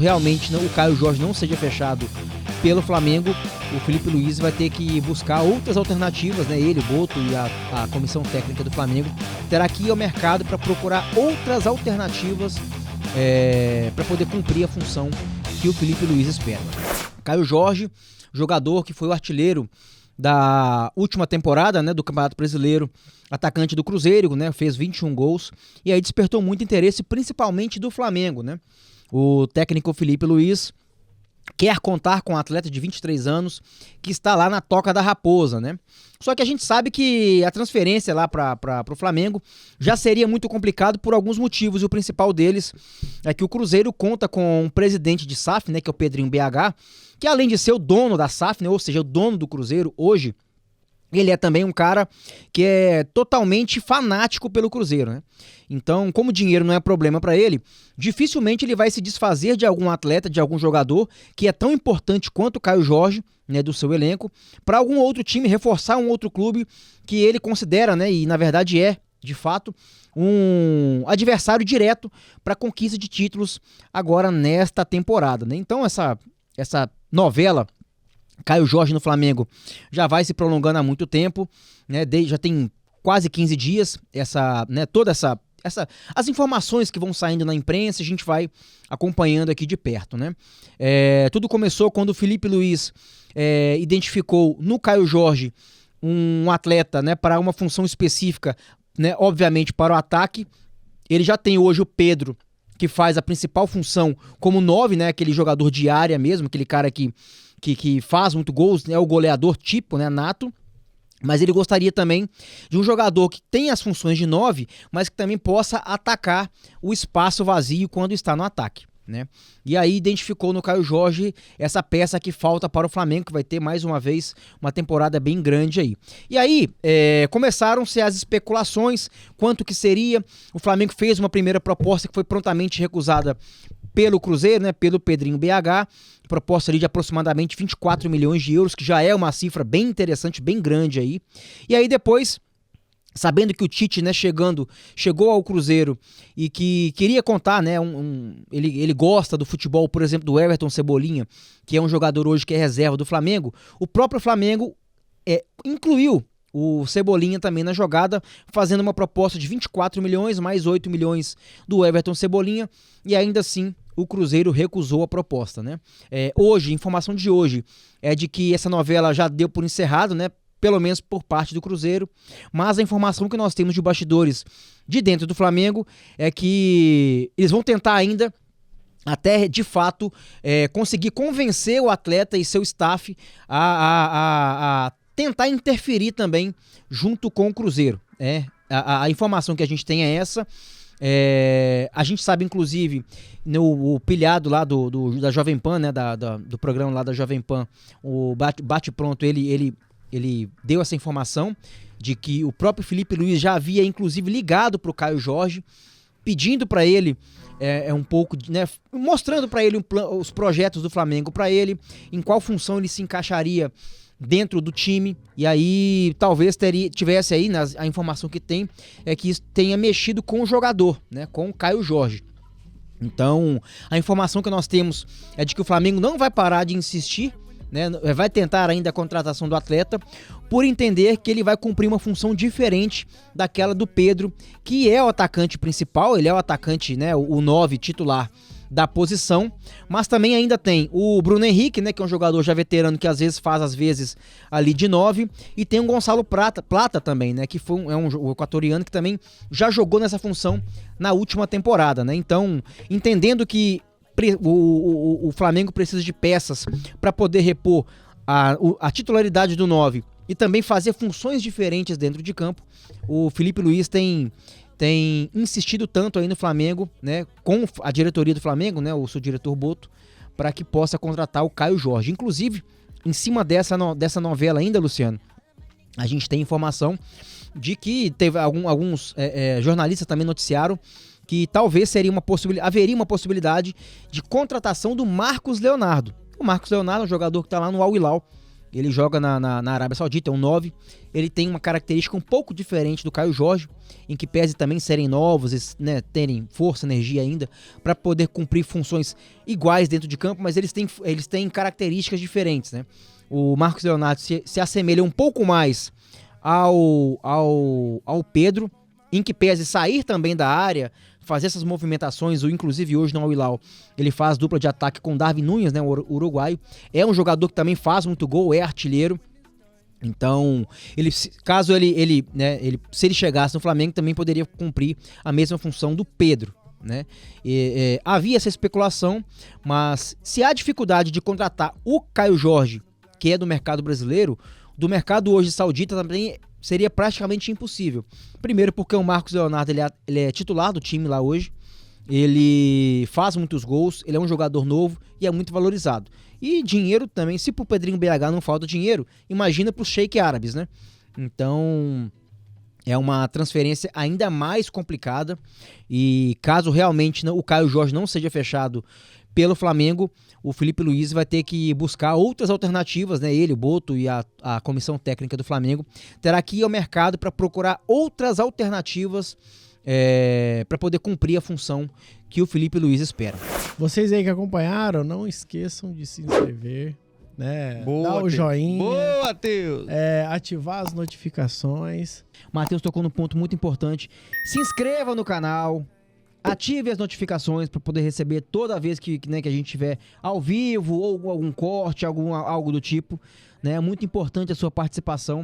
realmente o Caio Jorge não seja fechado pelo Flamengo, o Felipe Luiz vai ter que buscar outras alternativas, né? Ele, o Boto e a comissão técnica do Flamengo terá que ir ao mercado para procurar outras alternativas para poder cumprir a função que o Felipe Luiz espera. Caio Jorge, jogador que foi o artilheiro da última temporada, né, do Campeonato Brasileiro, atacante do Cruzeiro, né, fez 21 gols e aí despertou muito interesse, principalmente do Flamengo, né? O técnico Felipe Luiz quer contar com um atleta de 23 anos que está lá na Toca da Raposa, né? Só que a gente sabe que a transferência lá para o Flamengo já seria muito complicado por alguns motivos, e o principal deles é que o Cruzeiro conta com um presidente de SAF, né, que é o Pedrinho BH, que além de ser o dono da SAF, né, ou seja, o dono do Cruzeiro hoje, ele é também um cara que é totalmente fanático pelo Cruzeiro, né? Então, como o dinheiro não é problema para ele, dificilmente ele vai se desfazer de algum atleta, de algum jogador que é tão importante quanto o Caio Jorge, né, do seu elenco, para algum outro time, reforçar um outro clube que ele considera, né, e na verdade é, de fato, um adversário direto para a conquista de títulos agora nesta temporada, né? Então, essa novela Caio Jorge no Flamengo já vai se prolongando há muito tempo, né? Já tem quase 15 dias, as informações que vão saindo na imprensa, a gente vai acompanhando aqui de perto, né? Tudo começou quando o Felipe Luiz identificou no Caio Jorge um atleta, né, para uma função específica, né, obviamente para o ataque. Ele já tem hoje o Pedro, que faz a principal função como 9, né, aquele jogador de área mesmo, aquele cara que faz muito gols, né, o goleador tipo, né, nato. Mas ele gostaria também de um jogador que tenha as funções de 9, mas que também possa atacar o espaço vazio quando está no ataque, né? E aí identificou no Caio Jorge essa peça que falta para o Flamengo, que vai ter mais uma vez uma temporada bem grande aí. E aí começaram-se as especulações, quanto que seria. O Flamengo fez uma primeira proposta que foi prontamente recusada pelo Cruzeiro, né, pelo Pedrinho BH, proposta ali de aproximadamente 24 milhões de euros, que já é uma cifra bem interessante, bem grande aí. E aí depois, sabendo que o Tite, né, chegou ao Cruzeiro e que queria contar, né, ele gosta do futebol, por exemplo, do Everton Cebolinha, que é um jogador hoje que é reserva do Flamengo, o próprio Flamengo incluiu o Cebolinha também na jogada, fazendo uma proposta de 24 milhões, mais 8 milhões do Everton Cebolinha, e ainda assim o Cruzeiro recusou a proposta, né? Informação de hoje é de que essa novela já deu por encerrado, né? Pelo menos por parte do Cruzeiro, mas a informação que nós temos de bastidores de dentro do Flamengo é que eles vão tentar ainda até, de fato, conseguir convencer o atleta e seu staff a tentar interferir também junto com o Cruzeiro. A informação que a gente tem é essa. A gente sabe, inclusive, o pilhado lá da Jovem Pan, né, do programa lá da Jovem Pan, o Bate Pronto, ele deu essa informação de que o próprio Felipe Luiz já havia, inclusive, ligado para o Caio Jorge, pedindo para ele um pouco, né, mostrando para ele os projetos do Flamengo para ele, em qual função ele se encaixaria dentro do time, e aí talvez tivesse aí, a informação que tem é que isso tenha mexido com o jogador, né, com o Caio Jorge. Então, a informação que nós temos é de que o Flamengo não vai parar de insistir, né, vai tentar ainda a contratação do atleta, por entender que ele vai cumprir uma função diferente daquela do Pedro, que é o atacante principal, ele é o atacante, né, o 9 titular da posição, mas também ainda tem o Bruno Henrique, né, que é um jogador já veterano que às vezes ali de 9, e tem o Gonçalo Plata também, né, que é um equatoriano que também já jogou nessa função na última temporada, né? Então, entendendo que o Flamengo precisa de peças para poder repor a titularidade do 9 e também fazer funções diferentes dentro de campo, o Felipe Luiz tem insistido tanto aí no Flamengo, né, com a diretoria do Flamengo, né, o seu diretor Boto, para que possa contratar o Caio Jorge. Inclusive, em cima dessa novela ainda, Luciano, a gente tem informação de que teve alguns jornalistas também noticiaram que talvez haveria uma possibilidade de contratação do Marcos Leonardo. O Marcos Leonardo é um jogador que está lá no Al Hilal, Ele joga na Arábia Saudita, é um 9. Ele tem uma característica um pouco diferente do Caio Jorge, em que pese também serem novos, né, terem força, energia ainda, para poder cumprir funções iguais dentro de campo, mas eles têm características diferentes, né? O Marcos Leonardo se assemelha um pouco mais ao Pedro, em que pese sair também da área, fazer essas movimentações, ou inclusive hoje no Al-Hilal, ele faz dupla de ataque com Darwin Núñez, né, o uruguaio. É um jogador que também faz muito gol, é artilheiro. Então, se ele chegasse no Flamengo, também poderia cumprir a mesma função do Pedro, né? Havia essa especulação, mas se há dificuldade de contratar o Caio Jorge, que é do mercado brasileiro, do mercado hoje saudita também seria praticamente impossível. Primeiro porque o Marcos Leonardo ele é titular do time lá hoje, ele faz muitos gols, ele é um jogador novo e é muito valorizado. E dinheiro também, se pro Pedrinho BH não falta dinheiro, imagina pros Sheik árabes, né? Então é uma transferência ainda mais complicada e caso realmente o Caio Jorge não seja fechado pelo Flamengo, o Felipe Luiz vai ter que buscar outras alternativas, né? Ele, o Boto e a comissão técnica do Flamengo terá que ir ao mercado para procurar outras alternativas para poder cumprir a função que o Felipe Luiz espera. Vocês aí que acompanharam, não esqueçam de se inscrever, né? Boa, dar o joinha. Boa, Matheus! Ativar as notificações. Matheus tocou num ponto muito importante. Se inscreva no canal. Ative as notificações para poder receber toda vez que a gente tiver ao vivo ou algum corte, algo do tipo. Né? É muito importante a sua participação